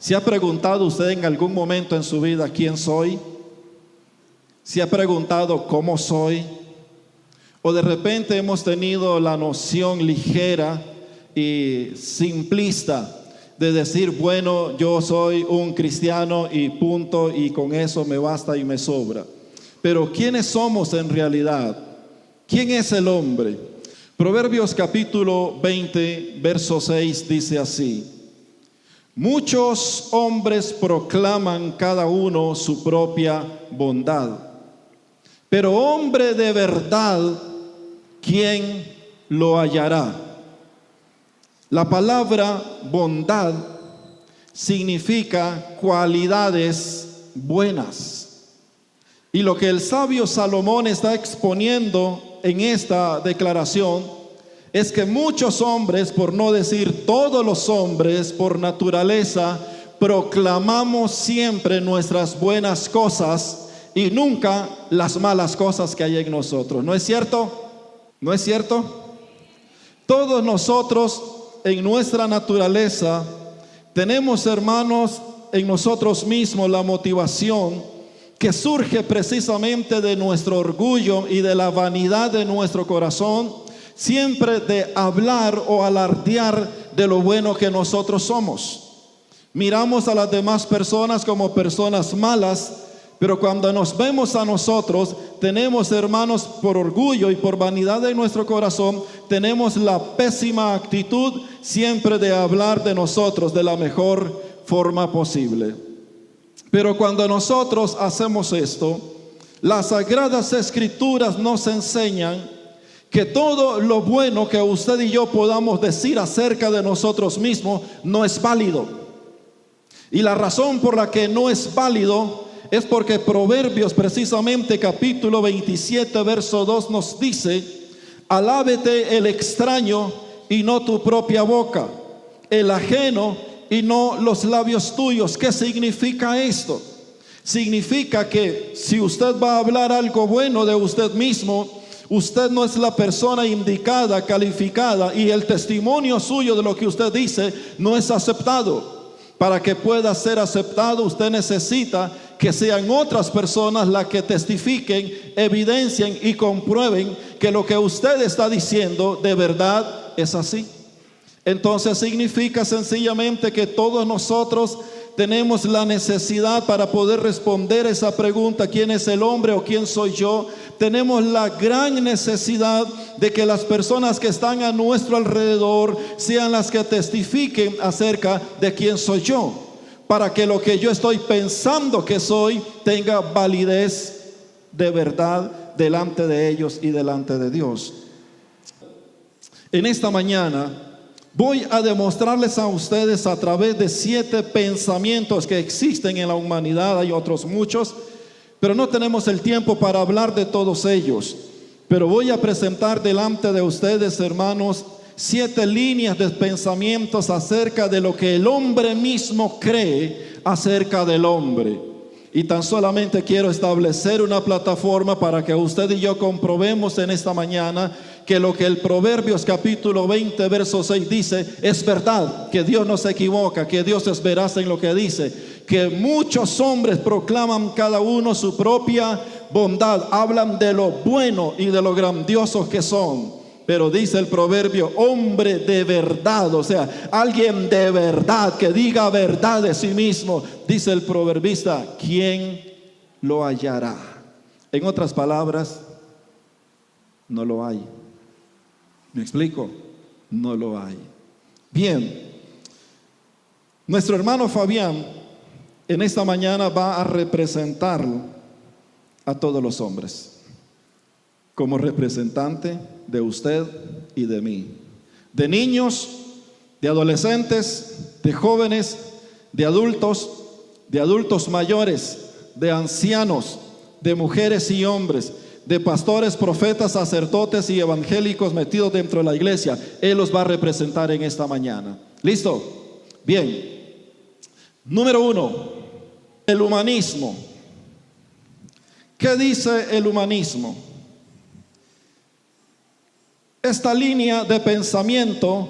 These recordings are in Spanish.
¿Se ha preguntado usted en algún momento en su vida quién soy? ¿Se ha preguntado cómo soy? ¿O de repente hemos tenido la noción ligera y simplista de decir, bueno, yo soy un cristiano y punto, y con eso me basta y me sobra? Pero ¿quiénes somos en realidad? ¿Quién es el hombre? Proverbios capítulo 20, verso 6 dice así: muchos hombres proclaman cada uno su propia bondad, pero hombre de verdad, ¿quién lo hallará? La palabra bondad significa cualidades buenas. Y lo que el sabio Salomón está exponiendo en esta declaración es que muchos hombres, por no decir todos los hombres, por naturaleza, proclamamos siempre nuestras buenas cosas y nunca las malas cosas que hay en nosotros. ¿No es cierto? ¿No es cierto? Todos nosotros en nuestra naturaleza tenemos, hermanos, en nosotros mismos la motivación que surge precisamente de nuestro orgullo y de la vanidad de nuestro corazón, siempre de hablar o alardear de lo bueno que nosotros somos. Miramos a las demás personas como personas malas, pero cuando nos vemos a nosotros, tenemos, hermanos, por orgullo y por vanidad de nuestro corazón, tenemos la pésima actitud siempre de hablar de nosotros de la mejor forma posible. Pero cuando nosotros hacemos esto, las Sagradas Escrituras nos enseñan que todo lo bueno que usted y yo podamos decir acerca de nosotros mismos no es válido. Y la razón por la que no es válido es porque Proverbios, precisamente capítulo 27, verso 2 nos dice: alábete el extraño y no tu propia boca, el ajeno y no los labios tuyos. ¿Qué significa esto? Significa que si usted va a hablar algo bueno de usted mismo, usted no es la persona indicada, calificada, y el testimonio suyo de lo que usted dice no es aceptado. Para que pueda ser aceptado, usted necesita que sean otras personas las que testifiquen, evidencien y comprueben que lo que usted está diciendo de verdad es así. Entonces significa sencillamente que todos nosotros tenemos la necesidad, para poder responder esa pregunta, ¿quién es el hombre o quién soy yo? Tenemos la gran necesidad de que las personas que están a nuestro alrededor sean las que testifiquen acerca de quién soy yo, para que lo que yo estoy pensando que soy tenga validez de verdad delante de ellos y delante de Dios. En esta mañana voy a demostrarles a ustedes a través de 7 pensamientos que existen en la humanidad. Hay otros muchos, pero no tenemos el tiempo para hablar de todos ellos. Pero voy a presentar delante de ustedes, hermanos, 7 líneas de pensamientos acerca de lo que el hombre mismo cree acerca del hombre. Y tan solamente quiero establecer una plataforma para que usted y yo comprobemos en esta mañana que lo que el Proverbios capítulo 20 verso 6 dice es verdad, que Dios no se equivoca, que Dios es veraz en lo que dice, que muchos hombres proclaman cada uno su propia bondad, hablan de lo bueno y de lo grandiosos que son. Pero dice el proverbio, hombre de verdad, o sea, alguien de verdad, que diga verdad de sí mismo. Dice el proverbista, ¿quién lo hallará? En otras palabras, no lo hay. ¿Me explico? No lo hay. Bien, nuestro hermano Fabián en esta mañana va a representarlo a todos los hombres, como representante de usted y de mí, de niños, de adolescentes, de jóvenes, de adultos mayores, de ancianos, de mujeres y hombres, de pastores, profetas, sacerdotes y evangélicos metidos dentro de la iglesia. Él los va a representar en esta mañana. ¿Listo? Bien. Número 1, el humanismo. ¿Qué dice el humanismo? Esta línea de pensamiento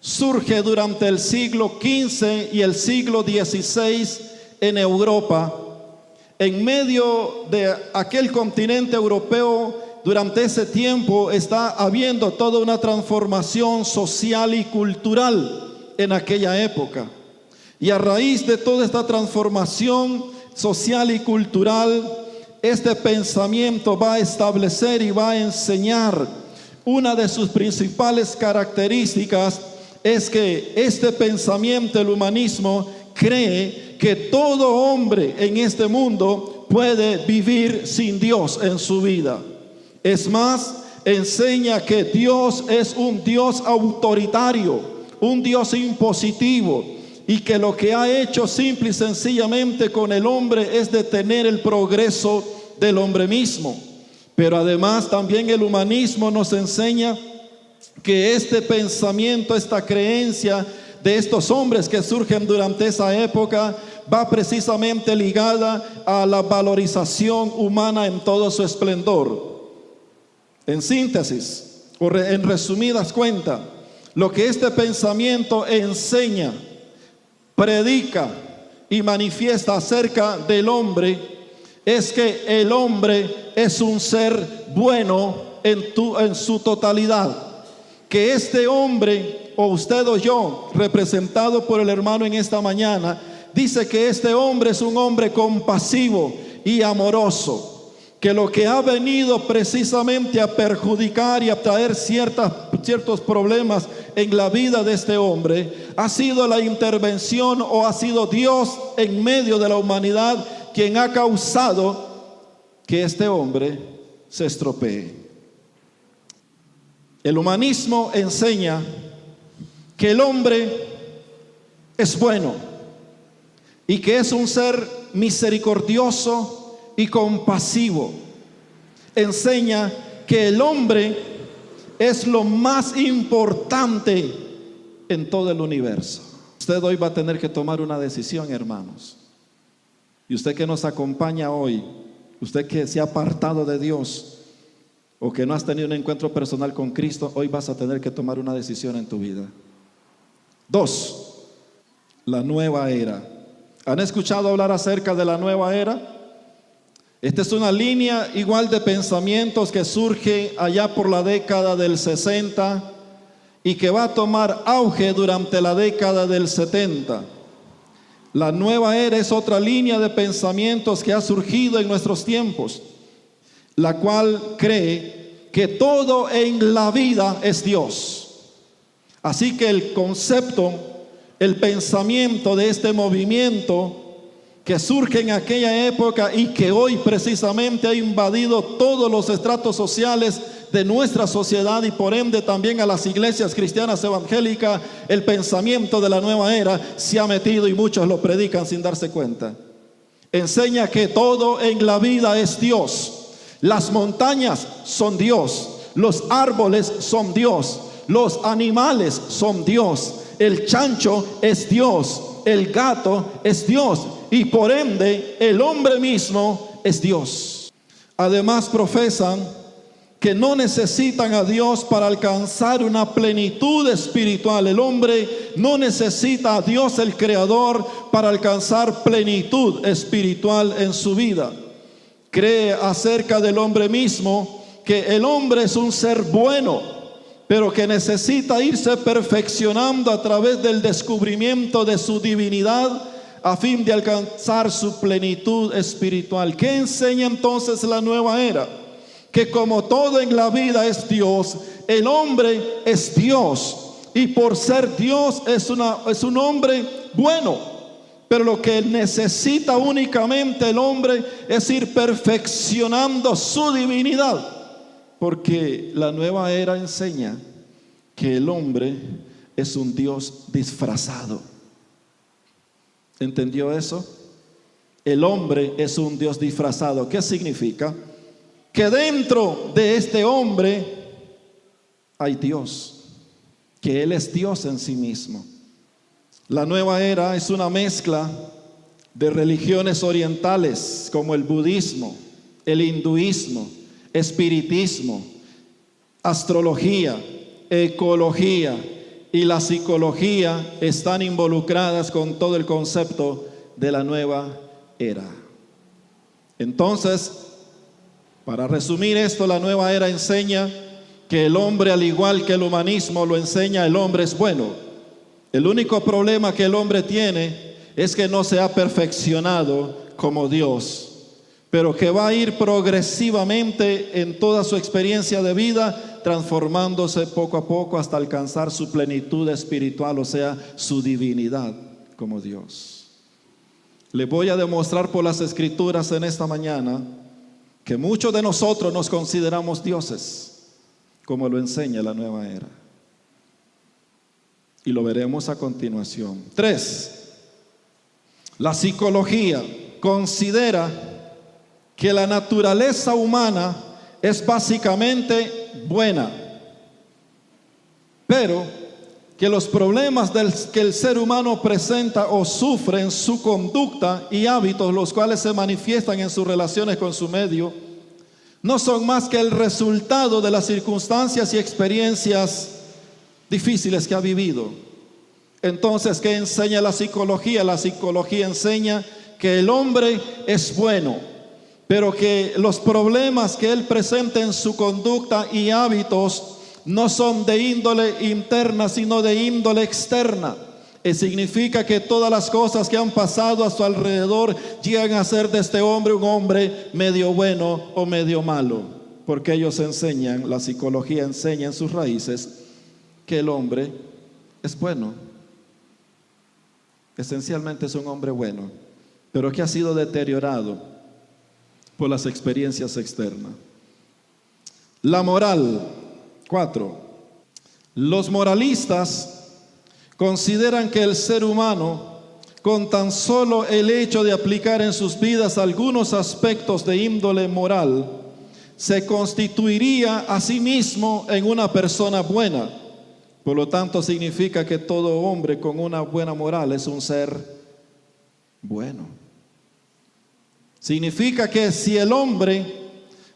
surge durante el siglo XV y el siglo XVI en Europa. En medio de aquel continente europeo, durante ese tiempo está habiendo toda una transformación social y cultural en aquella época. Y a raíz de toda esta transformación social y cultural, este pensamiento va a establecer y va a enseñar. Una de sus principales características es que este pensamiento, el humanismo, cree que todo hombre en este mundo puede vivir sin Dios en su vida. Es más, enseña que Dios es un Dios autoritario, un Dios impositivo, y que lo que ha hecho simple y sencillamente con el hombre es detener el progreso del hombre mismo. Pero además también el humanismo nos enseña que este pensamiento, esta creencia de estos hombres que surgen durante esa época va precisamente ligada a la valorización humana en todo su esplendor. En síntesis, o en resumidas cuentas, lo que este pensamiento enseña, predica y manifiesta acerca del hombre es que el hombre es un ser bueno en su totalidad. Que este hombre, o usted o yo, representado por el hermano en esta mañana, dice que este hombre es un hombre compasivo y amoroso. Que lo que ha venido precisamente a perjudicar y a traer ciertos problemas en la vida de este hombre ha sido la intervención, o ha sido Dios en medio de la humanidad quien ha causado que este hombre se estropee. El humanismo enseña que el hombre es bueno y que es un ser misericordioso y compasivo. Enseña que el hombre es lo más importante en todo el universo. Usted hoy va a tener que tomar una decisión, hermanos. Y usted que nos acompaña hoy, usted que se ha apartado de Dios o que no has tenido un encuentro personal con Cristo, hoy vas a tener que tomar una decisión en tu vida. 2. La nueva era. ¿Han escuchado hablar acerca de la nueva era? Esta es una línea igual de pensamientos que surge allá por la década del 60 y que va a tomar auge durante la década del 70. La nueva era es otra línea de pensamientos que ha surgido en nuestros tiempos, la cual cree que todo en la vida es Dios. Así que el concepto, el pensamiento de este movimiento que surge en aquella época y que hoy precisamente ha invadido todos los estratos sociales de nuestra sociedad y por ende también a las iglesias cristianas evangélicas, el pensamiento de la nueva era se ha metido y muchos lo predican sin darse cuenta. Enseña que todo en la vida es Dios. Las montañas son Dios, los árboles son Dios, los animales son Dios, el chancho es Dios, el gato es Dios y por ende el hombre mismo es Dios. Además profesan que no necesitan a Dios para alcanzar una plenitud espiritual. El hombre no necesita a Dios el Creador para alcanzar plenitud espiritual en su vida. Cree acerca del hombre mismo que el hombre es un ser bueno, pero que necesita irse perfeccionando a través del descubrimiento de su divinidad a fin de alcanzar su plenitud espiritual. ¿Qué enseña entonces la nueva era? Que como todo en la vida es Dios, el hombre es Dios y por ser Dios es un hombre bueno, pero lo que necesita únicamente el hombre es ir perfeccionando su divinidad, porque la nueva era enseña que el hombre es un Dios disfrazado. ¿Entendió eso? El hombre es un Dios disfrazado. ¿Qué significa? Que dentro de este hombre hay Dios, que Él es Dios en sí mismo. La nueva era es una mezcla de religiones orientales como el budismo, el hinduismo, espiritismo, astrología, ecología, y la psicología están involucradas con todo el concepto de la nueva era. Entonces, para resumir esto, la nueva era enseña que el hombre, al igual que el humanismo lo enseña, el hombre es bueno. El único problema que el hombre tiene es que no se ha perfeccionado como Dios, pero que va a ir progresivamente en toda su experiencia de vida, transformándose poco a poco hasta alcanzar su plenitud espiritual, o sea, su divinidad como Dios. Le voy a demostrar por las Escrituras en esta mañana que muchos de nosotros nos consideramos dioses, como lo enseña la nueva era. Y lo veremos a continuación. 3. La psicología considera que la naturaleza humana es básicamente buena, pero que los problemas que el ser humano presenta o sufre en su conducta y hábitos, los cuales se manifiestan en sus relaciones con su medio, no son más que el resultado de las circunstancias y experiencias difíciles que ha vivido. Entonces, ¿qué enseña la psicología? La psicología enseña que el hombre es bueno, pero que los problemas que él presenta en su conducta y hábitos no son de índole interna, sino de índole externa. Significa que todas las cosas que han pasado a su alrededor llegan a ser de este hombre un hombre medio bueno o medio malo, porque ellos enseñan, la psicología enseña en sus raíces que el hombre es bueno. Esencialmente es un hombre bueno, pero que ha sido deteriorado por las experiencias externas. La moral. 4. Los moralistas consideran que el ser humano, con tan solo el hecho de aplicar en sus vidas algunos aspectos de índole moral, se constituiría a sí mismo en una persona buena. Por lo tanto, significa que todo hombre con una buena moral es un ser bueno. Significa que si el hombre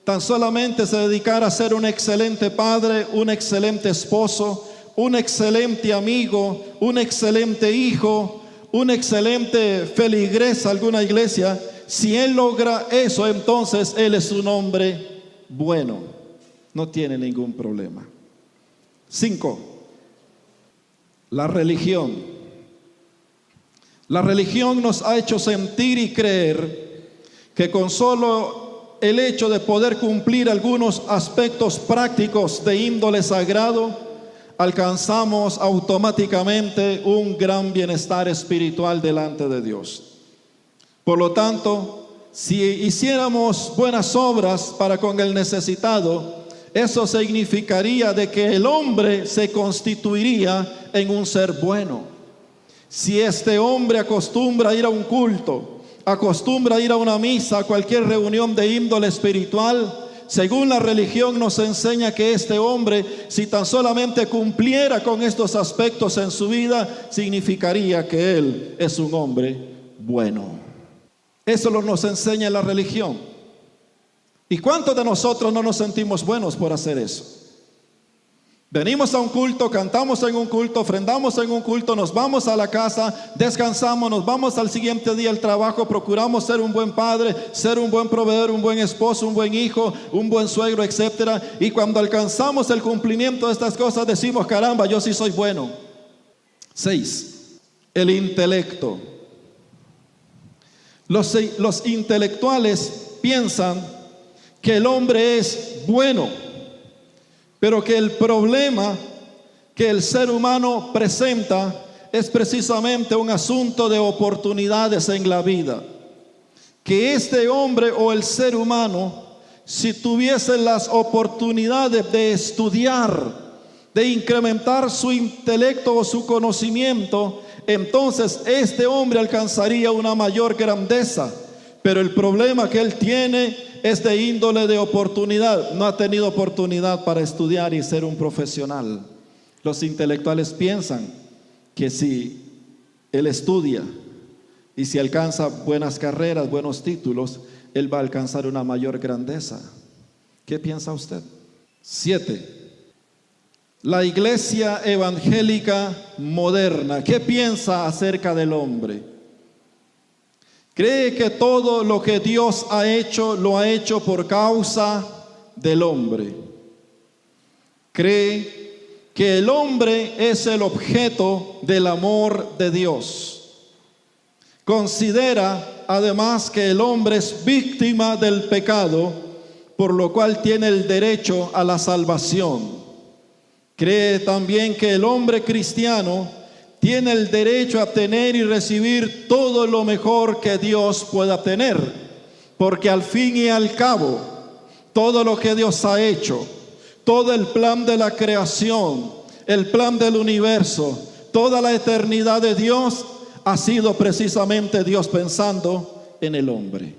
tan solamente se dedicara a ser un excelente padre, un excelente esposo, un excelente amigo, un excelente hijo, un excelente feligres a alguna iglesia, si él logra eso, entonces él es un hombre bueno, no tiene ningún problema. 5. La religión. La religión nos ha hecho sentir y creer que con solo el hecho de poder cumplir algunos aspectos prácticos de índole sagrado, alcanzamos automáticamente un gran bienestar espiritual delante de Dios. Por lo tanto, si hiciéramos buenas obras para con el necesitado, eso significaría de que el hombre se constituiría en un ser bueno. Si este hombre acostumbra a ir a un culto, acostumbra a ir a una misa, a cualquier reunión de índole espiritual, según la religión nos enseña que este hombre, si tan solamente cumpliera con estos aspectos en su vida, significaría que él es un hombre bueno. Eso nos enseña la religión. ¿Y cuántos de nosotros no nos sentimos buenos por hacer eso? Venimos a un culto, cantamos en un culto, ofrendamos en un culto, nos vamos a la casa, descansamos, nos vamos al siguiente día al trabajo, procuramos ser un buen padre, ser un buen proveedor, un buen esposo, un buen hijo, un buen suegro, etcétera. Y cuando alcanzamos el cumplimiento de estas cosas decimos, caramba, yo sí soy bueno. 6. El intelecto. Los intelectuales piensan que el hombre es bueno, pero que el problema que el ser humano presenta es precisamente un asunto de oportunidades en la vida. Que este hombre o el ser humano, si tuviese las oportunidades de estudiar, de incrementar su intelecto o su conocimiento, entonces este hombre alcanzaría una mayor grandeza. Pero el problema que él tiene es de índole de oportunidad. No ha tenido oportunidad para estudiar y ser un profesional. Los intelectuales piensan que si él estudia y si alcanza buenas carreras, buenos títulos, él va a alcanzar una mayor grandeza. ¿Qué piensa usted? 7. La iglesia evangélica moderna, ¿qué piensa acerca del hombre? Cree que todo lo que Dios ha hecho, lo ha hecho por causa del hombre. Cree que el hombre es el objeto del amor de Dios. Considera además que el hombre es víctima del pecado, por lo cual tiene el derecho a la salvación. Cree también que el hombre cristiano tiene el derecho a tener y recibir todo lo mejor que Dios pueda tener, porque al fin y al cabo, todo lo que Dios ha hecho, todo el plan de la creación, el plan del universo, toda la eternidad de Dios, ha sido precisamente Dios pensando en el hombre.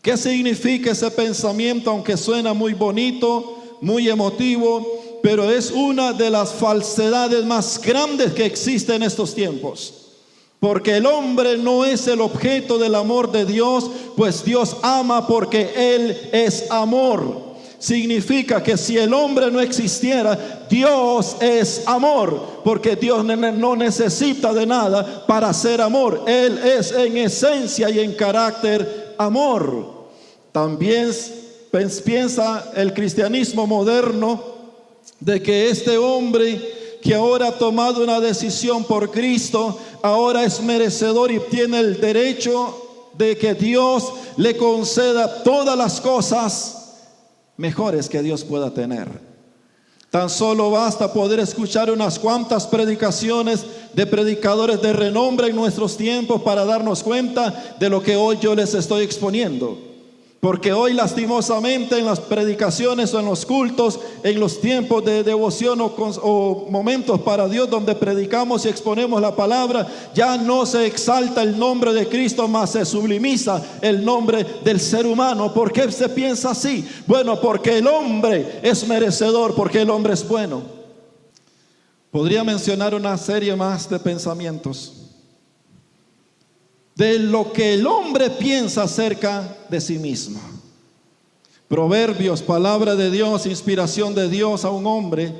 ¿Qué significa ese pensamiento? Aunque suena muy bonito, muy emotivo, pero es una de las falsedades más grandes que existen en estos tiempos. Porque el hombre no es el objeto del amor de Dios, pues Dios ama porque Él es amor. Significa que si el hombre no existiera, Dios es amor, porque Dios no necesita de nada para ser amor. Él es en esencia y en carácter amor. También piensa el cristianismo moderno de que este hombre que ahora ha tomado una decisión por Cristo, ahora es merecedor y tiene el derecho de que Dios le conceda todas las cosas mejores que Dios pueda tener. Tan solo basta poder escuchar unas cuantas predicaciones de predicadores de renombre en nuestros tiempos para darnos cuenta de lo que hoy yo les estoy exponiendo. Porque hoy lastimosamente en las predicaciones o en los cultos, en los tiempos de devoción o momentos para Dios donde predicamos y exponemos la palabra, ya no se exalta el nombre de Cristo, más se sublimiza el nombre del ser humano. ¿Por qué se piensa así? Bueno, porque el hombre es merecedor, porque el hombre es bueno. Podría mencionar una serie más de pensamientos de lo que el hombre piensa acerca de sí mismo. Proverbios, palabra de Dios, inspiración de Dios a un hombre,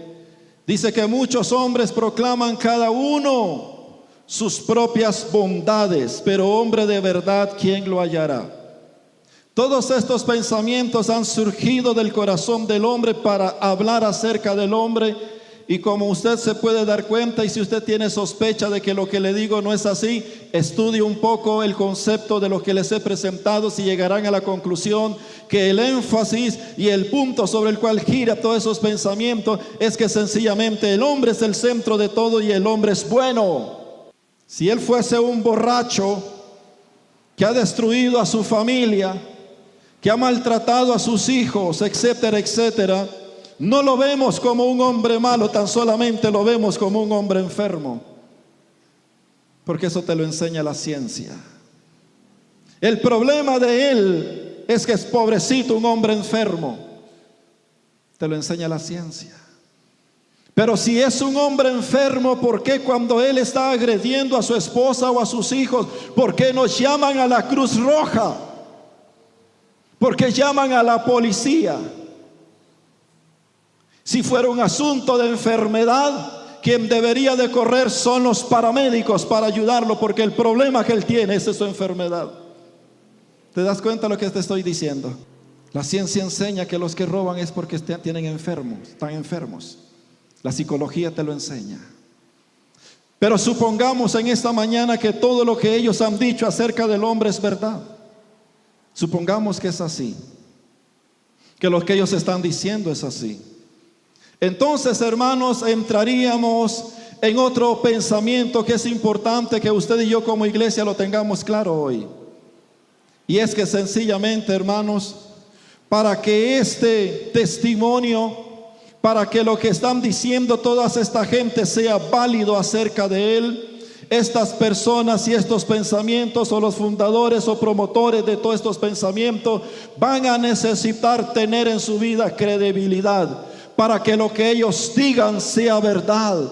dice que muchos hombres proclaman cada uno sus propias bondades, pero hombre de verdad, ¿quién lo hallará? Todos estos pensamientos han surgido del corazón del hombre para hablar acerca del hombre. Y como usted se puede dar cuenta, y si usted tiene sospecha de que lo que le digo no es así, estudie un poco el concepto de lo que les he presentado, si llegarán a la conclusión que el énfasis y el punto sobre el cual gira todos esos pensamientos es que sencillamente el hombre es el centro de todo y el hombre es bueno. Si él fuese un borracho que ha destruido a su familia, que ha maltratado a sus hijos, etcétera, etcétera, no lo vemos como un hombre malo, tan solamente lo vemos como un hombre enfermo, porque eso te lo enseña la ciencia. El problema de él es que es pobrecito, un hombre enfermo, te lo enseña la ciencia. Pero si es un hombre enfermo, ¿por qué cuando él está agrediendo a su esposa o a sus hijos, por qué nos llaman a la Cruz Roja? ¿Por qué llaman a la policía? Si fuera un asunto de enfermedad, quien debería de correr son los paramédicos para ayudarlo, porque el problema que él tiene es su enfermedad. ¿Te das cuenta de lo que te estoy diciendo? La ciencia enseña que los que roban es porque tienen enfermos, están enfermos. La psicología te lo enseña. Pero supongamos en esta mañana que todo lo que ellos han dicho acerca del hombre es verdad. Supongamos que es así, que lo que ellos están diciendo es así. Entonces, hermanos, entraríamos en otro pensamiento que es importante que usted y yo como iglesia lo tengamos claro hoy. Y es que sencillamente, hermanos, para que este testimonio, para que lo que están diciendo toda esta gente sea válido acerca de él, estas personas y estos pensamientos, o los fundadores o promotores de todos estos pensamientos, van a necesitar tener en su vida credibilidad. Para que lo que ellos digan sea verdad,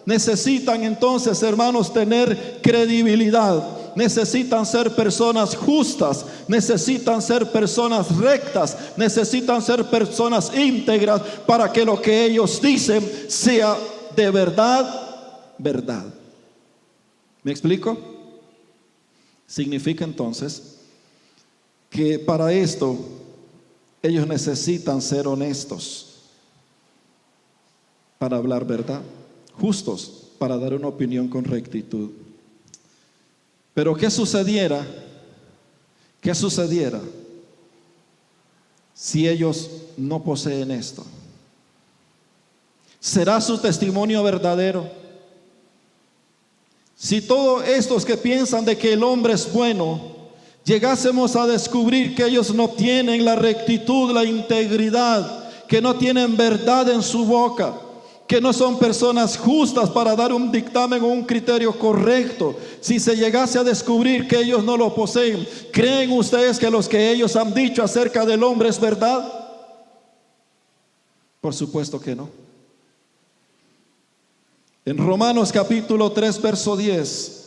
necesitan entonces, hermanos, tener credibilidad. necesitan ser personas justas, necesitan ser personas rectas, necesitan ser personas íntegras para que lo que ellos dicen sea de verdad, verdad. ¿Me explico? Significa entonces que para esto ellos necesitan ser honestos para hablar verdad, justos para dar una opinión con rectitud. Pero ¿qué sucediera si ellos no poseen esto? ¿Será su testimonio verdadero? Si todos estos que piensan de que el hombre es bueno, llegásemos a descubrir que ellos no tienen la rectitud, la integridad, que no tienen verdad en su boca, que no son personas justas para dar un dictamen o un criterio correcto, si se llegase a descubrir que ellos no lo poseen, ¿creen ustedes que los que ellos han dicho acerca del hombre es verdad? Por supuesto que no. En Romanos capítulo 3 verso 10,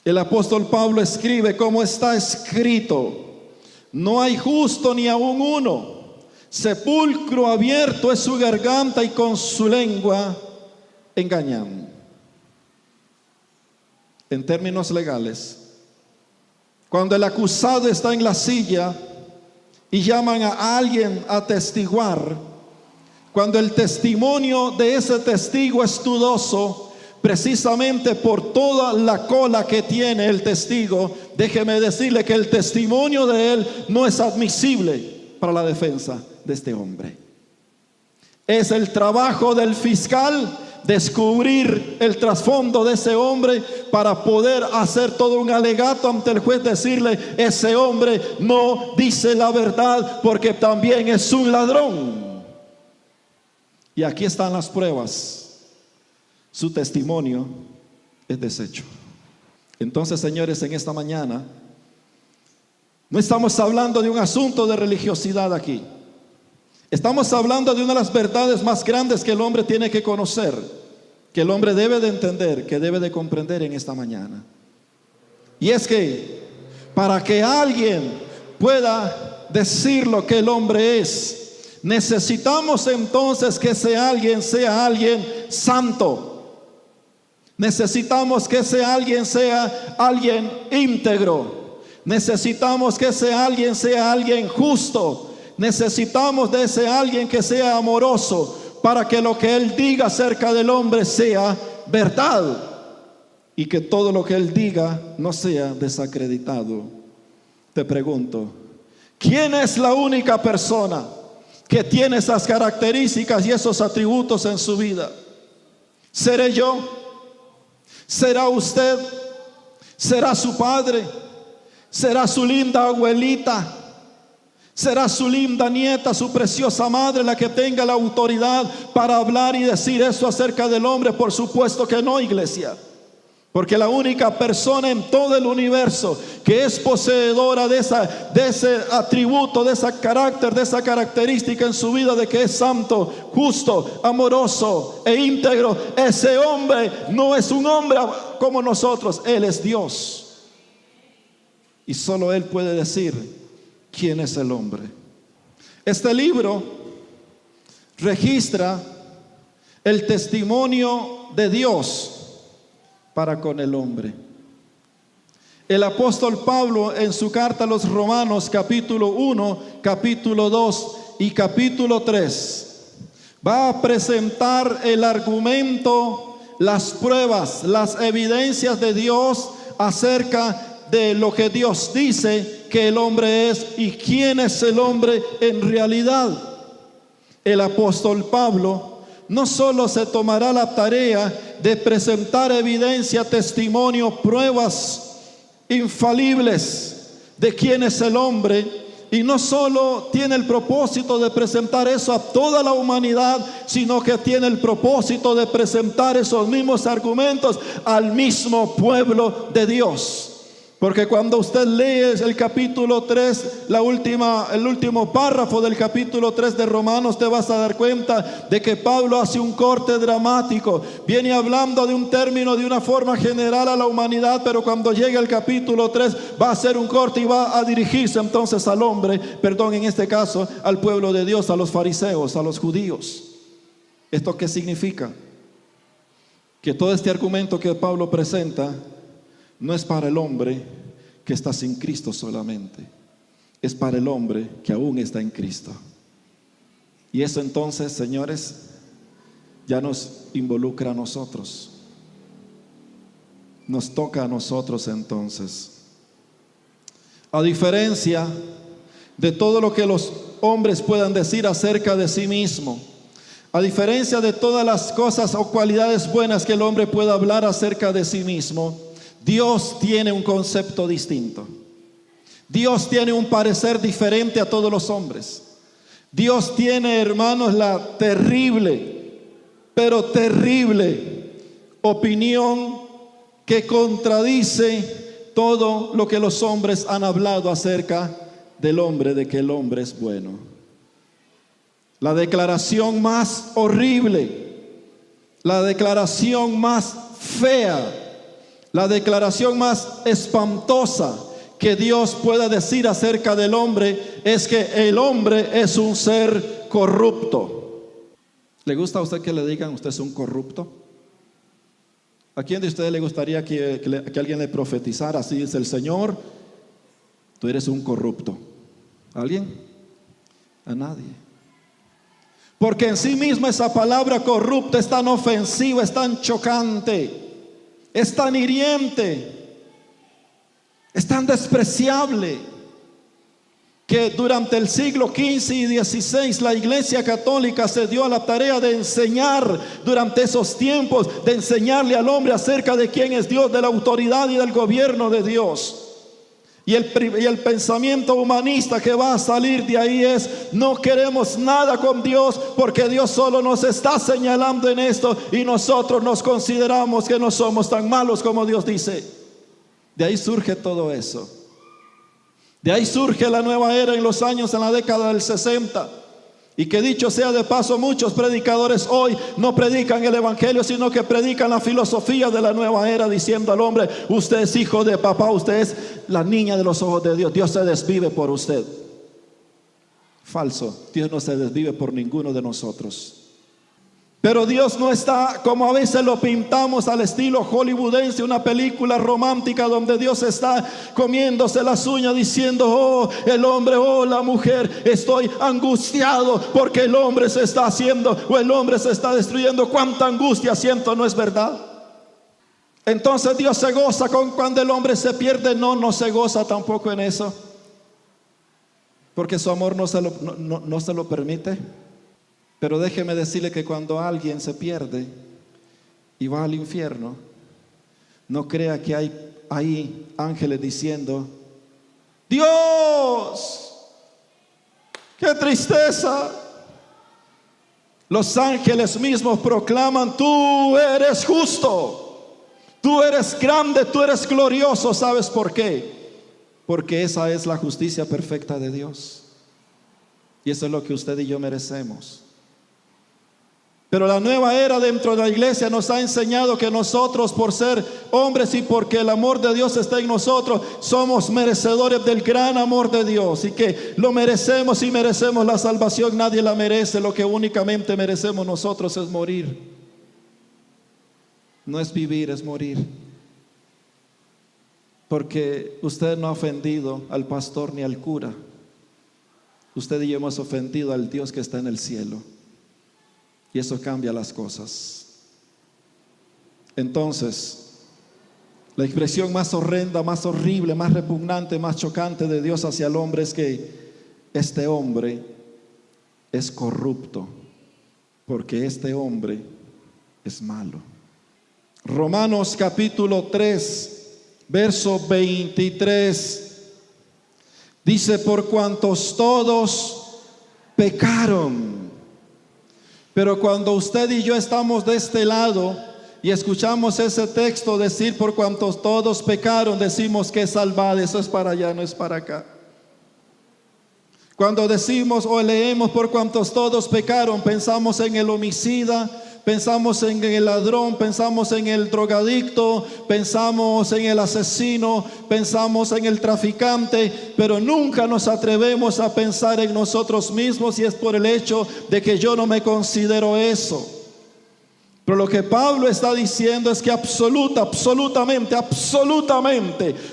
el apóstol Pablo escribe como está escrito: no hay justo ni aun uno, sepulcro abierto es su garganta y con su lengua engañan. En términos legales, cuando el acusado está en la silla y llaman a alguien a testiguar, cuando el testimonio de ese testigo es dudoso, precisamente por toda la cola que tiene el testigo, déjeme decirle que el testimonio de él no es admisible para la defensa de este hombre. Es el trabajo del fiscal descubrir el trasfondo de ese hombre para poder hacer todo un alegato ante el juez, decirle: ese hombre no dice la verdad porque también es un ladrón. Y aquí están las pruebas. Su testimonio es deshecho. Entonces, señores, en esta mañana no estamos hablando de un asunto de religiosidad aquí. Estamos hablando de una de las verdades más grandes que el hombre tiene que conocer, que el hombre debe de entender, que debe de comprender en esta mañana. Y es que para que alguien pueda decir lo que el hombre es, necesitamos entonces que ese alguien sea alguien santo. Necesitamos que ese alguien sea alguien íntegro. Necesitamos que ese alguien sea alguien justo. Necesitamos de ese alguien que sea amoroso, para que lo que él diga acerca del hombre sea verdad y que todo lo que él diga no sea desacreditado. Te pregunto, ¿quién es la única persona que tiene esas características y esos atributos en su vida? ¿Seré yo? ¿Será usted? ¿Será su padre? ¿Será su linda abuelita? ¿Será su linda nieta, su preciosa madre, la que tenga la autoridad para hablar y decir eso acerca del hombre? Por supuesto que no, iglesia. Porque la única persona en todo el universo que es poseedora de ese atributo, de ese carácter, de esa característica en su vida, de que es santo, justo, amoroso e íntegro, ese hombre no es un hombre como nosotros. Él es Dios. Y solo Él puede decir quién es el hombre. Este libro registra el testimonio de Dios para con el hombre. El apóstol Pablo, en su carta a los Romanos capítulo 1, capítulo 2 y capítulo 3, va a presentar el argumento, las pruebas, las evidencias de Dios acerca de lo que Dios dice que el hombre es y quién es el hombre en realidad. El apóstol Pablo no solo se tomará la tarea de presentar evidencia, testimonio, pruebas infalibles de quién es el hombre, y no solo tiene el propósito de presentar eso a toda la humanidad, sino que tiene el propósito de presentar esos mismos argumentos al mismo pueblo de Dios, Porque cuando usted lee el capítulo 3, el último párrafo del capítulo 3 de Romanos, te vas a dar cuenta de que Pablo hace un corte dramático. Viene hablando de un término de una forma general a la humanidad, pero cuando llega el capítulo 3 va a hacer un corte y va a dirigirse entonces al hombre, en este caso al pueblo de Dios, a los fariseos, a los judíos. ¿Esto qué significa? Que todo este argumento que Pablo presenta no es para el hombre que está sin Cristo solamente, es para el hombre que aún está en Cristo. Y eso entonces, señores, ya nos involucra a nosotros. Nos toca a nosotros entonces. A diferencia de todo lo que los hombres puedan decir acerca de sí mismo, a diferencia de todas las cosas o cualidades buenas que el hombre pueda hablar acerca de sí mismo, Dios tiene un concepto distinto. Dios tiene un parecer diferente a todos los hombres. Dios tiene, hermanos, la terrible, pero terrible opinión que contradice todo lo que los hombres han hablado acerca del hombre, de que el hombre es bueno. La declaración más horrible, la declaración más fea, la declaración más espantosa que Dios pueda decir acerca del hombre es que el hombre es un ser corrupto. ¿Le gusta a usted que le digan usted es un corrupto? ¿A quién de ustedes le gustaría que alguien le profetizara? Así dice el Señor, tú eres un corrupto. ¿A alguien? A nadie. Porque en sí misma esa palabra corrupto es tan ofensiva, es tan chocante, es tan hiriente, es tan despreciable, que durante el siglo XV y XVI la Iglesia Católica se dio a la tarea de enseñar durante esos tiempos, de enseñarle al hombre acerca de quién es Dios, de la autoridad y del gobierno de Dios. Y el pensamiento humanista que va a salir de ahí es: no queremos nada con Dios porque Dios solo nos está señalando en esto y nosotros nos consideramos que no somos tan malos como Dios dice. De ahí surge todo eso. De ahí surge la nueva era en la década del 60. Y que dicho sea de paso, muchos predicadores hoy no predican el evangelio, sino que predican la filosofía de la nueva era, diciendo al hombre: usted es hijo de papá, usted es la niña de los ojos de Dios, Dios se desvive por usted. Falso, Dios no se desvive por ninguno de nosotros. Pero Dios no está como a veces lo pintamos al estilo hollywoodense, una película romántica donde Dios está comiéndose las uñas diciendo: oh, el hombre, oh, la mujer, estoy angustiado porque el hombre se está haciendo o el hombre se está destruyendo. Cuánta angustia siento, ¿no es verdad? Entonces Dios se goza con cuando el hombre se pierde. No se goza tampoco en eso, porque su amor no se lo permite. Pero déjeme decirle que cuando alguien se pierde y va al infierno, no crea que hay ahí ángeles diciendo: Dios, qué tristeza. Los ángeles mismos proclaman: tú eres justo, tú eres grande, tú eres glorioso. ¿Sabes por qué? Porque esa es la justicia perfecta de Dios. Y eso es lo que usted y yo merecemos. Pero la nueva era dentro de la iglesia nos ha enseñado que nosotros, por ser hombres y porque el amor de Dios está en nosotros, somos merecedores del gran amor de Dios, y que lo merecemos y merecemos la salvación. Nadie la merece. Lo que únicamente merecemos nosotros es morir. No es vivir, es morir. Porque usted no ha ofendido al pastor ni al cura. Usted y yo hemos ofendido al Dios que está en el cielo. Y eso cambia las cosas. Entonces, la expresión más horrenda, más horrible, más repugnante, más chocante de Dios hacia el hombre es que este hombre es corrupto, porque este hombre es malo. Romanos capítulo 3, verso 23, dice: por cuantos todos pecaron. Pero cuando usted y yo estamos de este lado, y escuchamos ese texto decir por cuantos todos pecaron, decimos que es salvado. Eso es para allá, no es para acá. Cuando decimos o leemos por cuantos todos pecaron, pensamos en el homicida, pensamos en el ladrón, pensamos en el drogadicto, pensamos en el asesino, pensamos en el traficante, pero nunca nos atrevemos a pensar en nosotros mismos, y es por el hecho de que yo no me considero eso. Pero lo que Pablo está diciendo es que absolutamente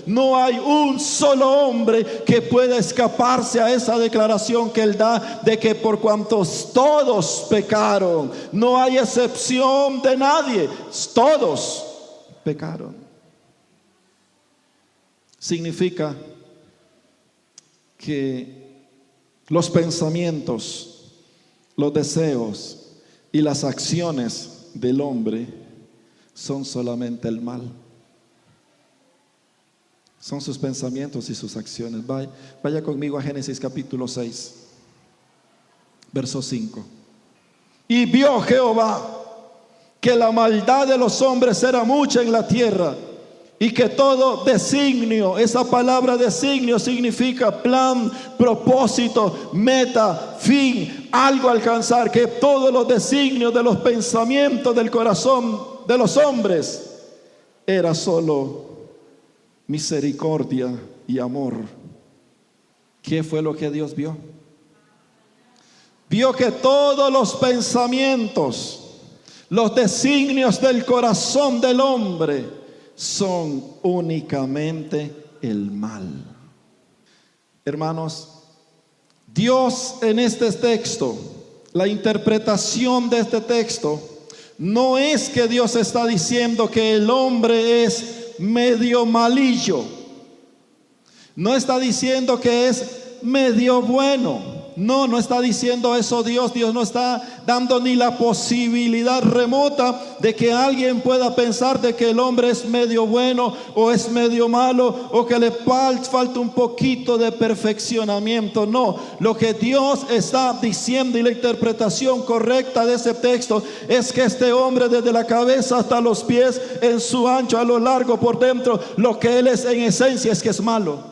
no hay un solo hombre que pueda escaparse a esa declaración que él da de que por cuantos todos pecaron, no hay excepción de nadie, todos pecaron. Significa que los pensamientos, los deseos y las acciones del hombre son solamente el mal. Son sus pensamientos y sus acciones. Vaya conmigo a Génesis capítulo 6, verso 5. Y vio Jehová que la maldad de los hombres era mucha en la tierra, y que todo designio, esa palabra designio significa plan, propósito, meta, fin, algo a alcanzar, que todos los designios de los pensamientos del corazón de los hombres era solo misericordia y amor. ¿Qué fue lo que Dios vio? Vio que todos los pensamientos, los designios del corazón del hombre son únicamente el mal. Hermanos, Dios en este texto, la interpretación de este texto, no es que Dios está diciendo que el hombre es medio malillo, no está diciendo que es medio bueno. No está diciendo eso Dios. Dios no está dando ni la posibilidad remota de que alguien pueda pensar de que el hombre es medio bueno o es medio malo, o que le falta un poquito de perfeccionamiento. No, lo que Dios está diciendo y la interpretación correcta de ese texto es que este hombre, desde la cabeza hasta los pies, en su ancho, a lo largo, por dentro, lo que él es en esencia es que es malo.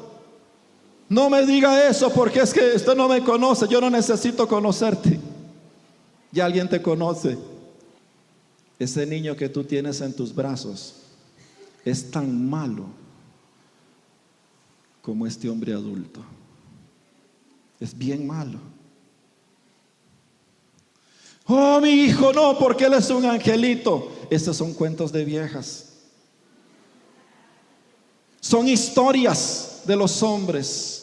No me diga eso, porque es que usted no me conoce. Yo no necesito conocerte. Ya alguien te conoce. Ese niño que tú tienes en tus brazos es tan malo como este hombre adulto. Es bien malo. Oh, mi hijo, no, porque él es un angelito. Esos son cuentos de viejas. Son historias de los hombres.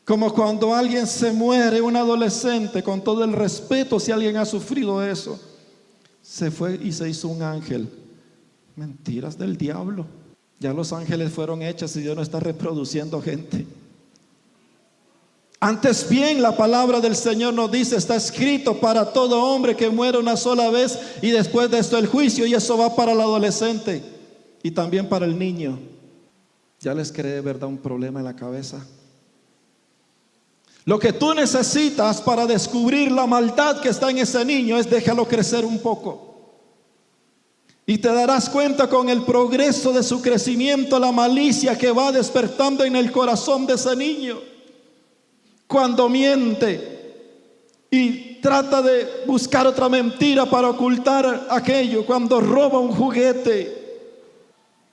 Como cuando alguien se muere, un adolescente, con todo el respeto, si alguien ha sufrido eso, se fue y se hizo un ángel. Mentiras del diablo. Ya los ángeles fueron hechos y Dios no está reproduciendo gente. Antes bien, la palabra del Señor nos dice, está escrito para todo hombre que muere una sola vez, y después de esto el juicio. Y eso va para el adolescente y también para el niño. ¿Ya les cree, verdad, un problema en la cabeza? Lo que tú necesitas para descubrir la maldad que está en ese niño es déjalo crecer un poco. Y te darás cuenta con el progreso de su crecimiento, la malicia que va despertando en el corazón de ese niño. Cuando miente y trata de buscar otra mentira para ocultar aquello, cuando roba un juguete,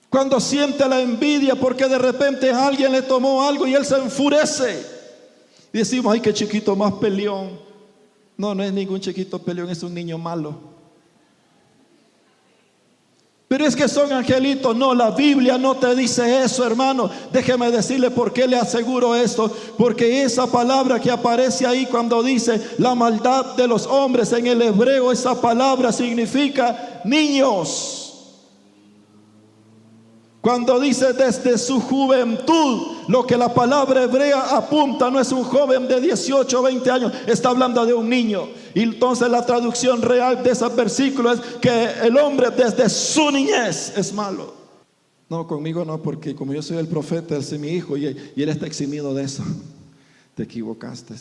cuando siente la envidia porque de repente alguien le tomó algo y él se enfurece. Y decimos, ay, qué chiquito más peleón. No es ningún chiquito peleón, es un niño malo. Pero es que son angelitos. No, la Biblia no te dice eso, hermano. Déjeme decirle por qué le aseguro esto. Porque esa palabra que aparece ahí cuando dice la maldad de los hombres, en el hebreo esa palabra significa niños. Cuando dice desde su juventud, lo que la palabra hebrea apunta no es un joven de 18 o 20 años, está hablando de un niño. Y entonces la traducción real de ese versículo es que el hombre desde su niñez es malo. No, conmigo no, porque como yo soy el profeta, él es mi hijo y él está eximido de eso. Te equivocaste.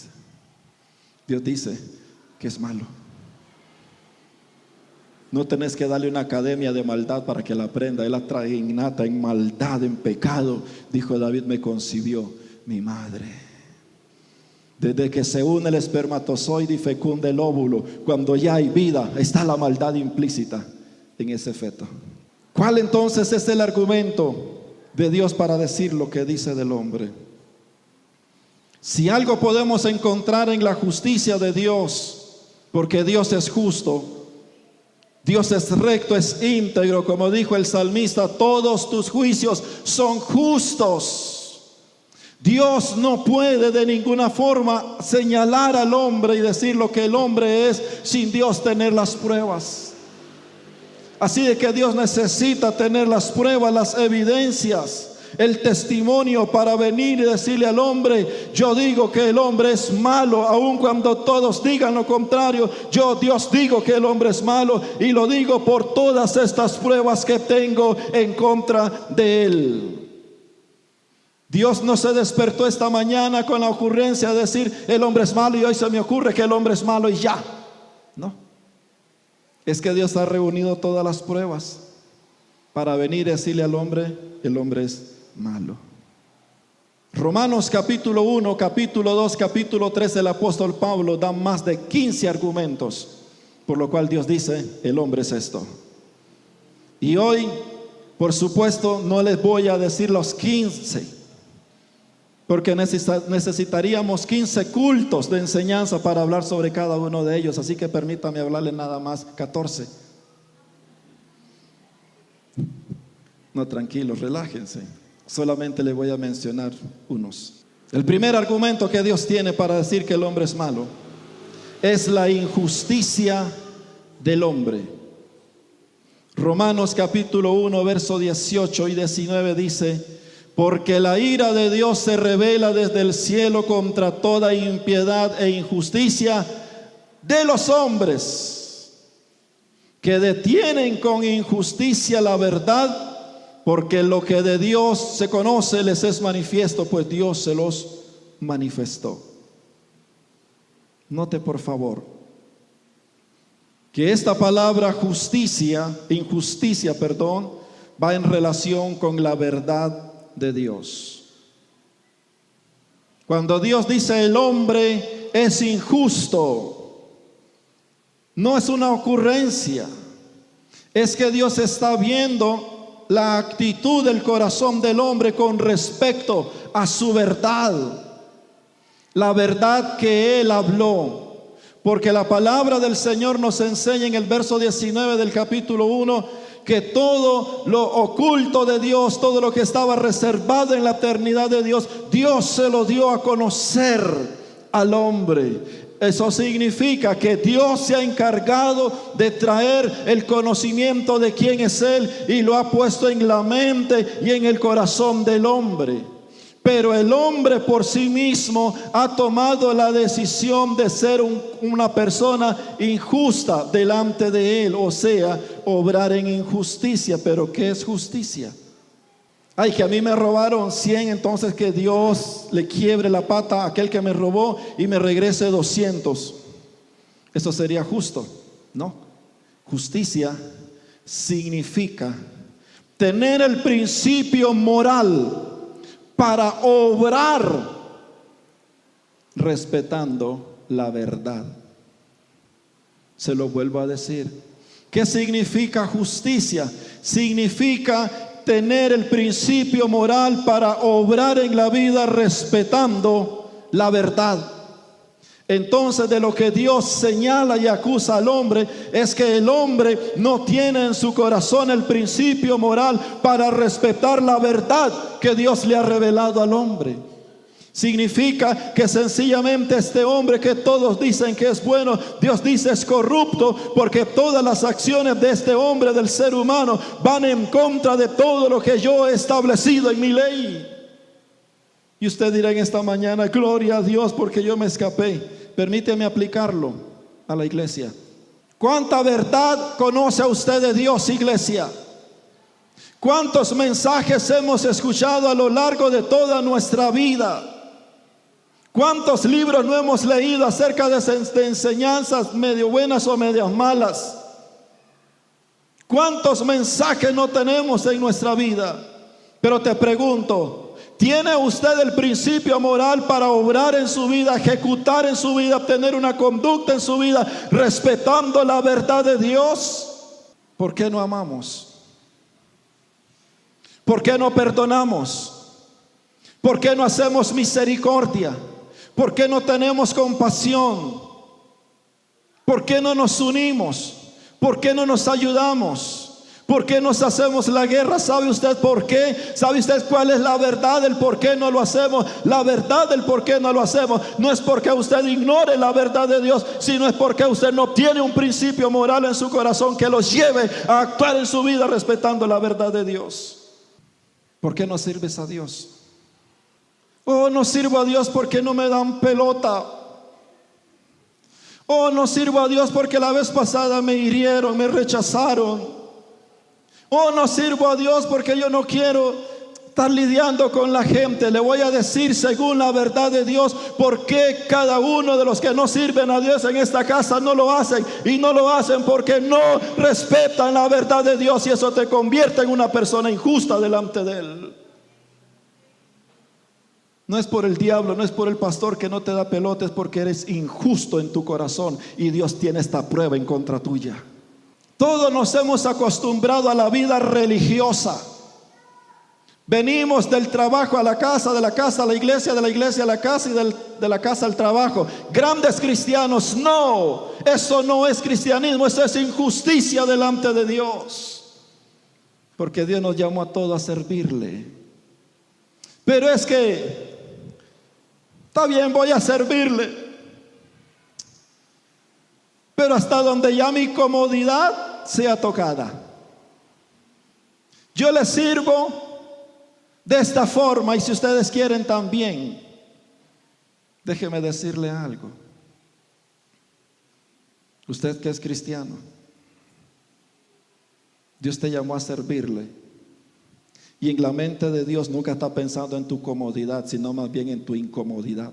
Dios dice que es malo. No tenés que darle una academia de maldad para que la aprenda. Él la trae innata en maldad, en pecado. Dijo David: me concibió mi madre. Desde que se une el espermatozoide y fecunda el óvulo, cuando ya hay vida, está la maldad implícita en ese feto. ¿Cuál entonces es el argumento de Dios para decir lo que dice del hombre? Si algo podemos encontrar en la justicia de Dios, porque Dios es justo, Dios es recto, es íntegro, como dijo el salmista: todos tus juicios son justos. Dios no puede de ninguna forma señalar al hombre y decir lo que el hombre es sin Dios tener las pruebas. Así de que Dios necesita tener las pruebas, las evidencias, el testimonio para venir y decirle al hombre: yo digo que el hombre es malo, aun cuando todos digan lo contrario. Yo, Dios, digo que el hombre es malo, y lo digo por todas estas pruebas que tengo en contra de él. Dios no se despertó esta mañana con la ocurrencia de decir: el hombre es malo, y hoy se me ocurre que el hombre es malo y ya. No, es que Dios ha reunido todas las pruebas para venir y decirle al hombre: el hombre es malo. Romanos capítulo 1, capítulo 2, capítulo 3, el apóstol Pablo da más de 15 argumentos por lo cual Dios dice: el hombre es esto. Y hoy, por supuesto, no les voy a decir los 15, porque necesitaríamos 15 cultos de enseñanza para hablar sobre cada uno de ellos. Así que permítame hablarle nada más 14. No, tranquilos, relájense. Solamente le voy a mencionar unos. El primer argumento que Dios tiene para decir que el hombre es malo es la injusticia del hombre. Romanos capítulo 1, verso 18 y 19 dice: porque la ira de Dios se revela desde el cielo contra toda impiedad e injusticia de los hombres, que detienen con injusticia la verdad, porque lo que de Dios se conoce les es manifiesto, pues Dios se los manifestó. Note por favor que esta palabra injusticia, va en relación con la verdad de Dios. Cuando Dios dice el hombre es injusto, no es una ocurrencia, es que Dios está viendo la actitud del corazón del hombre con respecto a su verdad, la verdad que Él habló. Porque la palabra del Señor nos enseña en el verso 19 del capítulo 1 que todo lo oculto de Dios, todo lo que estaba reservado en la eternidad de Dios, Dios se lo dio a conocer al hombre. Eso significa que Dios se ha encargado de traer el conocimiento de quién es Él y lo ha puesto en la mente y en el corazón del hombre. Pero el hombre por sí mismo ha tomado la decisión de ser una persona injusta delante de Él, o sea, obrar en injusticia. Pero ¿qué es justicia? Ay, que a mí me robaron 100, entonces que Dios le quiebre la pata a aquel que me robó y me regrese 200. ¿Eso sería justo? No. Justicia significa tener el principio moral para obrar respetando la verdad. Se lo vuelvo a decir. ¿Qué significa justicia? Significa tener el principio moral para obrar en la vida respetando la verdad. Entonces, de lo que Dios señala y acusa al hombre es que el hombre no tiene en su corazón el principio moral para respetar la verdad que Dios le ha revelado al hombre. Significa que sencillamente este hombre que todos dicen que es bueno, Dios dice es corrupto, porque todas las acciones de este hombre, del ser humano, van en contra de todo lo que yo he establecido en mi ley. Y usted dirá en esta mañana: gloria a Dios porque yo me escapé. Permíteme aplicarlo a la iglesia. ¿Cuánta verdad conoce usted de Dios, iglesia? ¿Cuántos mensajes hemos escuchado a lo largo de toda nuestra vida? ¿Cuántos libros no hemos leído acerca de enseñanzas medio buenas o medias malas? ¿Cuántos mensajes no tenemos en nuestra vida? Pero te pregunto, ¿tiene usted el principio moral para obrar en su vida, ejecutar en su vida, tener una conducta en su vida, respetando la verdad de Dios? ¿Por qué no amamos? ¿Por qué no perdonamos? ¿Por qué no hacemos misericordia? ¿Por qué no tenemos compasión? ¿Por qué no nos unimos? ¿Por qué no nos ayudamos? ¿Por qué nos hacemos la guerra? ¿Sabe usted por qué? ¿Sabe usted cuál es la verdad del por qué no lo hacemos? La verdad del por qué no lo hacemos no es porque usted ignore la verdad de Dios, sino es porque usted no tiene un principio moral en su corazón que los lleve a actuar en su vida respetando la verdad de Dios. ¿Por qué no sirves a Dios? Oh, no sirvo a Dios porque no me dan pelota. Oh, no sirvo a Dios porque la vez pasada me hirieron, me rechazaron. Oh, no sirvo a Dios porque yo no quiero estar lidiando con la gente. Le voy a decir según la verdad de Dios por qué cada uno de los que no sirven a Dios en esta casa no lo hacen. Y no lo hacen porque no respetan la verdad de Dios, y eso te convierte en una persona injusta delante de Él. No es por el diablo, no es por el pastor que no te da pelota, es porque eres injusto en tu corazón y Dios tiene esta prueba en contra tuya. Todos nos hemos acostumbrado a la vida religiosa. Venimos del trabajo a la casa, de la casa a la iglesia, de la iglesia a la casa y de la casa al trabajo. Grandes cristianos, no, eso no es cristianismo, eso es injusticia delante de Dios. Porque Dios nos llamó a todos a servirle. Pero es que está bien, voy a servirle, pero hasta donde ya mi comodidad sea tocada. Yo les sirvo de esta forma, y si ustedes quieren también, déjeme decirle algo. Usted que es cristiano, Dios te llamó a servirle, y en la mente de Dios nunca está pensando en tu comodidad, sino más bien en tu incomodidad.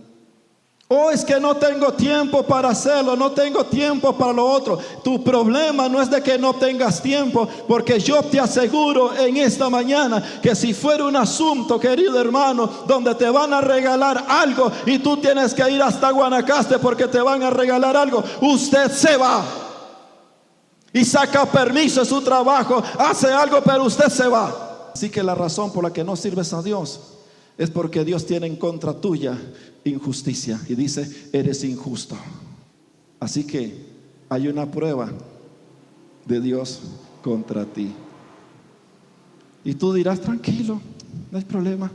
Oh, es que no tengo tiempo para hacerlo, no tengo tiempo para lo otro. Tu problema no es de que no tengas tiempo, porque yo te aseguro en esta mañana que si fuera un asunto, querido hermano, donde te van a regalar algo y tú tienes que ir hasta Guanacaste porque te van a regalar algo, usted se va y saca permiso de su trabajo, hace algo, pero usted se va. Así que la razón por la que no sirves a Dios es porque Dios tiene en contra tuya injusticia y dice: eres injusto. Así que hay una prueba de Dios contra ti. Y tú dirás: tranquilo, no hay problema.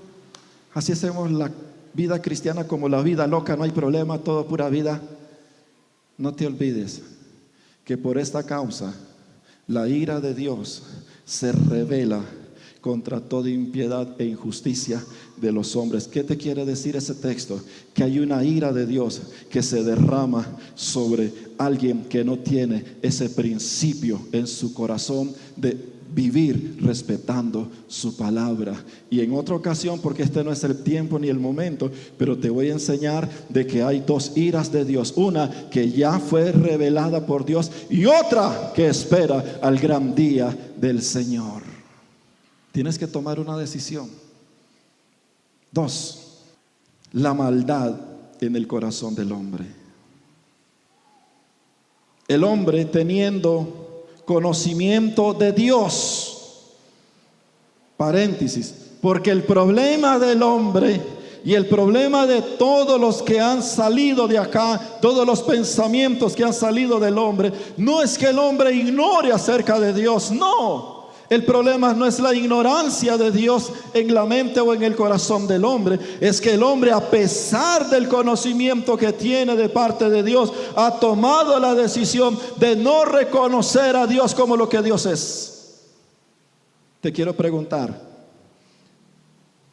Así hacemos la vida cristiana como la vida loca, no hay problema, todo pura vida. No te olvides que por esta causa la ira de Dios se revela contra toda impiedad e injusticia de los hombres. ¿Qué te quiere decir ese texto? Que hay una ira de Dios que se derrama sobre alguien que no tiene ese principio en su corazón de vivir respetando su palabra. Y en otra ocasión, porque este no es el tiempo ni el momento, pero te voy a enseñar de que hay dos iras de Dios: una que ya fue revelada por Dios y otra que espera al gran día del Señor. Tienes que tomar una decisión. 2, la maldad en el corazón del hombre. El hombre, teniendo conocimiento de Dios, paréntesis, porque el problema del hombre y el problema de todos los que han salido de acá, todos los pensamientos que han salido del hombre, no es que el hombre ignore acerca de Dios, no. El problema no es la ignorancia de Dios en la mente o en el corazón del hombre. Es que el hombre, a pesar del conocimiento que tiene de parte de Dios, ha tomado la decisión de no reconocer a Dios como lo que Dios es. Te quiero preguntar: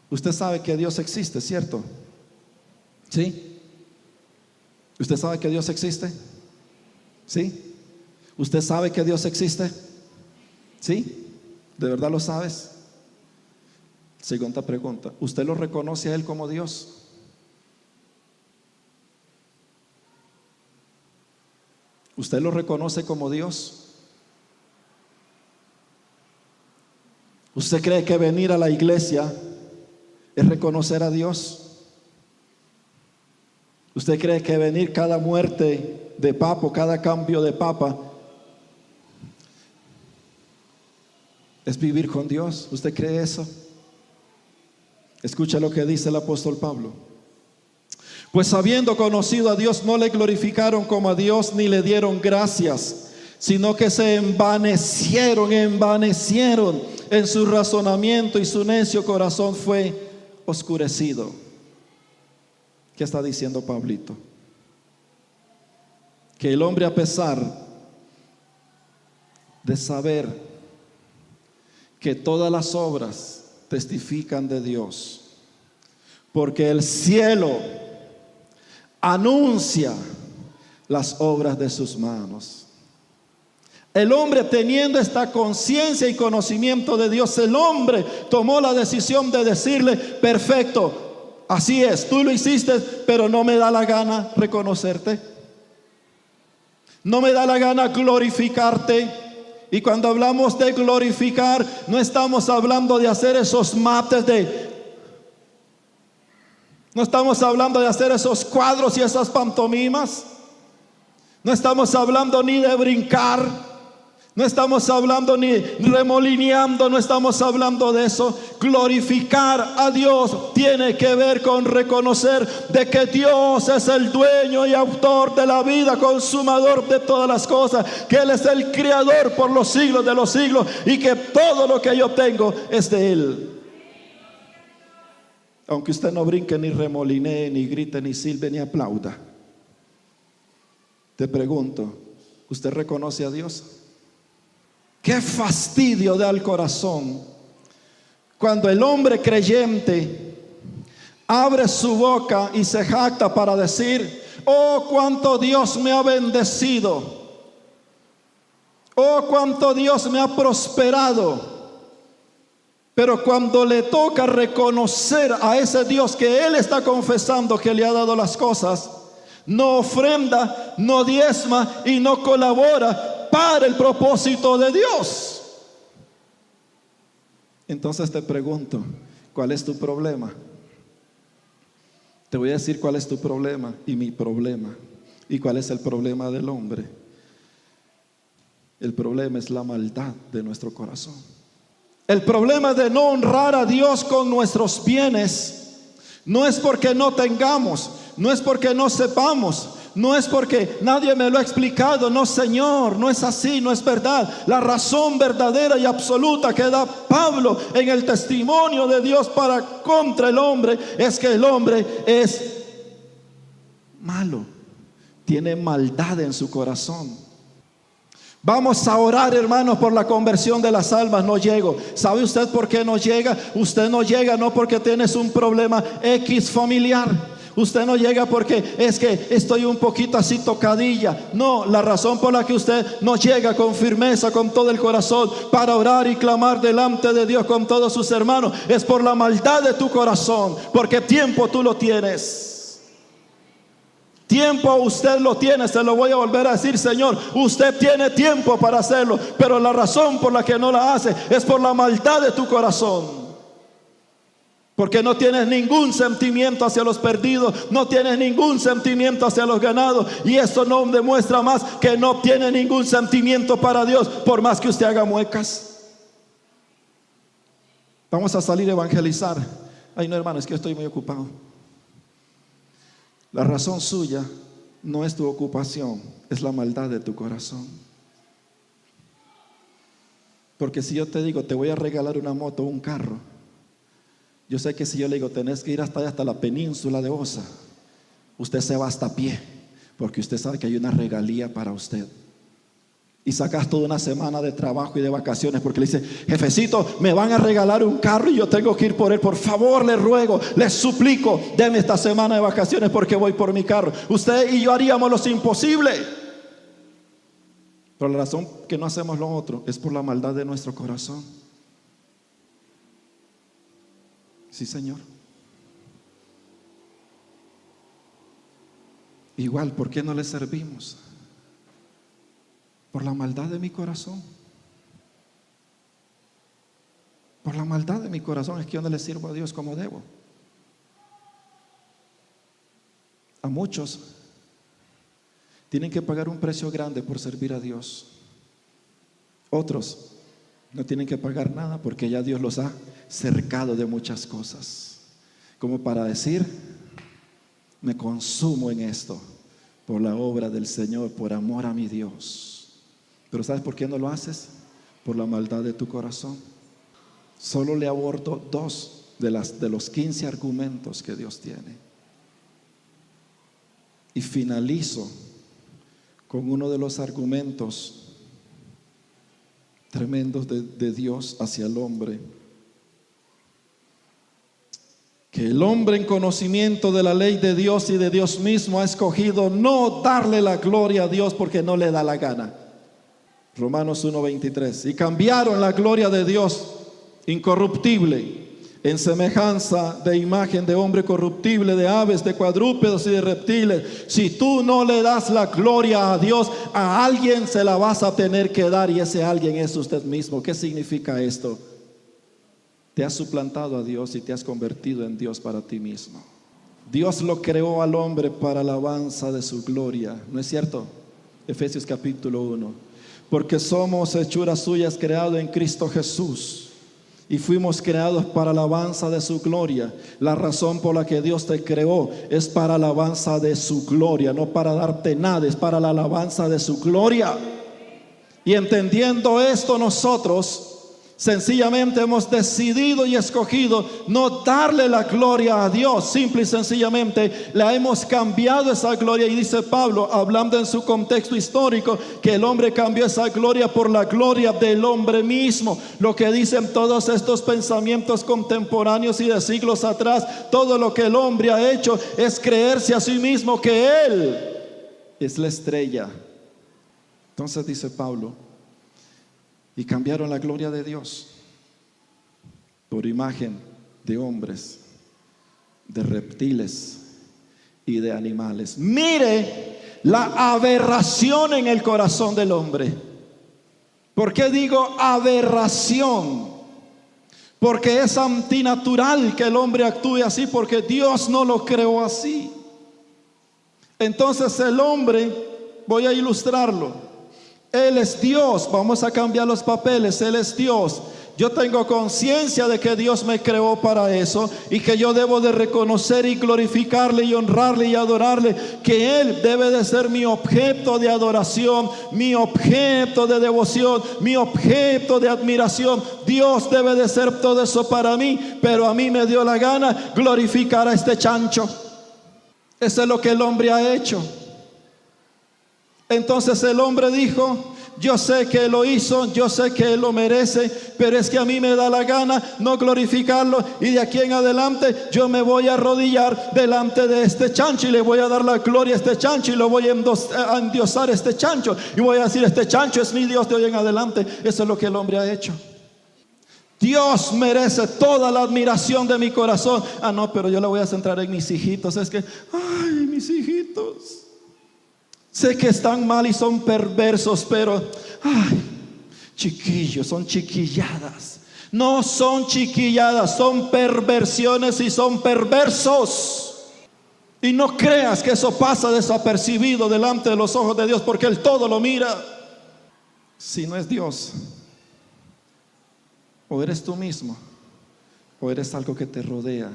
usted sabe que Dios existe, ¿cierto? ¿Sí? ¿Usted sabe que Dios existe? ¿Sí? ¿Usted sabe que Dios existe? ¿Sí? ¿De verdad lo sabes? Segunda pregunta: ¿usted lo reconoce a Él como Dios? ¿Usted lo reconoce como Dios? ¿Usted cree que venir a la iglesia es reconocer a Dios? ¿Usted cree que venir cada muerte de papa, cada cambio de papa, es vivir con Dios? ¿Usted cree eso? Escucha lo que dice el apóstol Pablo. Pues habiendo conocido a Dios, no le glorificaron como a Dios ni le dieron gracias, sino que se envanecieron en su razonamiento, y su necio corazón fue oscurecido. ¿Qué está diciendo Pablito? Que el hombre, a pesar de saber que todas las obras testifican de Dios, porque el cielo anuncia las obras de sus manos. El hombre, teniendo esta conciencia y conocimiento de Dios, el hombre tomó la decisión de decirle: perfecto, así es, tú lo hiciste, pero no me da la gana reconocerte, no me da la gana glorificarte. Y cuando hablamos de glorificar, no estamos hablando de hacer esos mates no estamos hablando de hacer esos cuadros y esas pantomimas. No estamos hablando ni de brincar. No estamos hablando ni remolineando. No estamos hablando de eso. Glorificar a Dios tiene que ver con reconocer de que Dios es el dueño y autor de la vida, consumador de todas las cosas, que Él es el creador por los siglos de los siglos, y que todo lo que yo tengo es de Él. Aunque usted no brinque, ni remolinee, ni grite, ni silbe, ni aplauda, te pregunto, ¿usted reconoce a Dios? Qué fastidio da al corazón cuando el hombre creyente abre su boca y se jacta para decir: oh, cuánto Dios me ha bendecido, oh, cuánto Dios me ha prosperado. Pero cuando le toca reconocer a ese Dios que él está confesando que le ha dado las cosas, no ofrenda, no diezma y no colabora para el propósito de Dios. Entonces te pregunto, ¿cuál es tu problema? Te voy a decir cuál es tu problema y mi problema, y cuál es el problema del hombre. El problema es la maldad de nuestro corazón. El problema de no honrar a Dios con nuestros bienes no es porque no tengamos, no es porque no sepamos, no es porque nadie me lo ha explicado. No, Señor, no es así, no es verdad. La razón verdadera y absoluta que da Pablo en el testimonio de Dios para contra el hombre es que el hombre es malo, tiene maldad en su corazón. Vamos a orar, hermanos, por la conversión de las almas. No llego. ¿Sabe usted por qué no llega? Usted no llega no porque tienes un problema X familiar. Usted no llega porque es que estoy un poquito así tocadilla. No, la razón por la que usted no llega con firmeza, con todo el corazón, para orar y clamar delante de Dios con todos sus hermanos, es por la maldad de tu corazón. Porque tiempo tú lo tienes. Tiempo usted lo tiene, se lo voy a volver a decir, Señor, usted tiene tiempo para hacerlo, pero la razón por la que no la hace es por la maldad de tu corazón. Porque no tienes ningún sentimiento hacia los perdidos, no tienes ningún sentimiento hacia los ganados, y eso no demuestra más que no tiene ningún sentimiento para Dios, por más que usted haga muecas. Vamos a salir a evangelizar. Ay, no, hermano, es que estoy muy ocupado. La razón suya no es tu ocupación, es la maldad de tu corazón. Porque si yo te digo, te voy a regalar una moto o un carro, yo sé que si yo le digo, tenés que ir hasta la península de Osa, usted se va hasta a pie, porque usted sabe que hay una regalía para usted. Y sacas toda una semana de trabajo y de vacaciones porque le dice: jefecito, me van a regalar un carro y yo tengo que ir por él. Por favor, le ruego, le suplico, deme esta semana de vacaciones porque voy por mi carro. Usted y yo haríamos lo imposible. Pero la razón que no hacemos lo otro es por la maldad de nuestro corazón. Sí, Señor. Igual, ¿por qué no le servimos? Por la maldad de mi corazón. Por la maldad de mi corazón es que yo no le sirvo a Dios como debo. A muchos tienen que pagar un precio grande por servir a Dios. Otros no tienen que pagar nada porque ya Dios los ha cercado de muchas cosas, como para decir: me consumo en esto por la obra del Señor, por amor a mi Dios. Pero ¿sabes por qué no lo haces? Por la maldad de tu corazón. Solo le abordo 2 de los 15 argumentos que Dios tiene. Y finalizo con uno de los argumentos tremendos de Dios hacia el hombre. Que el hombre en conocimiento de la ley de Dios y de Dios mismo ha escogido no darle la gloria a Dios porque no le da la gana. Romanos 1:23. Y cambiaron la gloria de Dios incorruptible en semejanza de imagen de hombre corruptible, de aves, de cuadrúpedos y de reptiles. Si tú no le das la gloria a Dios, a alguien se la vas a tener que dar, y ese alguien es usted mismo. ¿Qué significa esto? Te has suplantado a Dios y te has convertido en Dios para ti mismo. Dios lo creó al hombre para alabanza de su gloria, ¿no es cierto? Efesios capítulo 1. Porque somos hechuras suyas, creados en Cristo Jesús, y fuimos creados para alabanza de su gloria. La razón por la que Dios te creó es para alabanza de su gloria, no para darte nada, es para la alabanza de su gloria. Y entendiendo esto, nosotros sencillamente hemos decidido y escogido no darle la gloria a Dios. Simple y sencillamente le hemos cambiado esa gloria. Y dice Pablo, hablando en su contexto histórico, que el hombre cambió esa gloria por la gloria del hombre mismo. Lo que dicen todos estos pensamientos contemporáneos y de siglos atrás, todo lo que el hombre ha hecho es creerse a sí mismo que él es la estrella. Entonces dice Pablo, y cambiaron la gloria de Dios por imagen de hombres, de reptiles y de animales. Mire la aberración en el corazón del hombre. ¿Por qué digo aberración? Porque es antinatural que el hombre actúe así, porque Dios no lo creó así. Entonces el hombre, voy a ilustrarlo. Él es Dios, vamos a cambiar los papeles, Él es Dios. Yo tengo conciencia de que Dios me creó para eso y que yo debo de reconocer y glorificarle y honrarle y adorarle, que Él debe de ser mi objeto de adoración, mi objeto de devoción, mi objeto de admiración. Dios debe de ser todo eso para mí, pero a mí me dio la gana glorificar a este chancho. Eso es lo que el hombre ha hecho. Entonces el hombre dijo, yo sé que Él lo hizo, yo sé que Él lo merece, pero es que a mí me da la gana no glorificarlo, y de aquí en adelante yo me voy a arrodillar delante de este chancho y le voy a dar la gloria a este chancho y lo voy a endiosar a este chancho y voy a decir, este chancho es mi Dios de hoy en adelante. Eso es lo que el hombre ha hecho. Dios merece toda la admiración de mi corazón. Ah, no, pero yo la voy a centrar en mis hijitos. Es que, ay, mis hijitos, sé que están mal y son perversos, pero, ay, chiquillos, son chiquilladas. No son chiquilladas, son perversiones y son perversos. Y no creas que eso pasa desapercibido delante de los ojos de Dios, porque Él todo lo mira. Si no es Dios, o eres tú mismo, o eres algo que te rodea,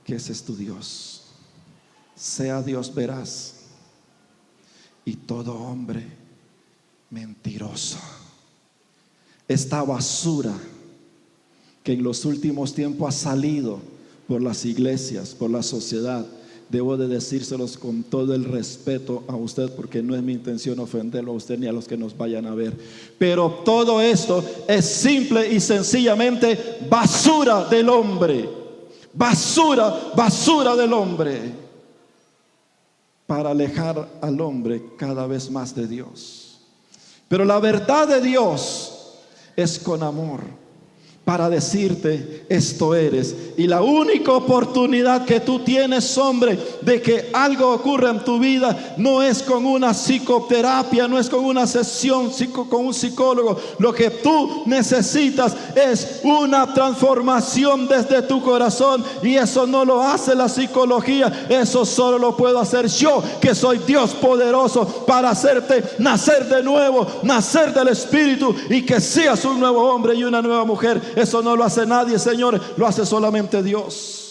que ese es tu Dios. Sea Dios veraz y todo hombre mentiroso. Esta basura que en los últimos tiempos ha salido por las iglesias, por la sociedad, debo de decírselos con todo el respeto a usted, porque no es mi intención ofenderlo a usted ni a los que nos vayan a ver, pero todo esto es simple y sencillamente basura del hombre. Basura del hombre, para alejar al hombre cada vez más de Dios. Pero la verdad de Dios es con amor, para decirte: esto eres. Y la única oportunidad que tú tienes, hombre, de que algo ocurra en tu vida, no es con una psicoterapia, no es con una sesión con un psicólogo. Lo que tú necesitas es una transformación desde tu corazón, y eso no lo hace la psicología. Eso solo lo puedo hacer yo, que soy Dios poderoso para hacerte nacer de nuevo, nacer del Espíritu, y que seas un nuevo hombre y una nueva mujer. Eso no lo hace nadie, señores, lo hace solamente Dios.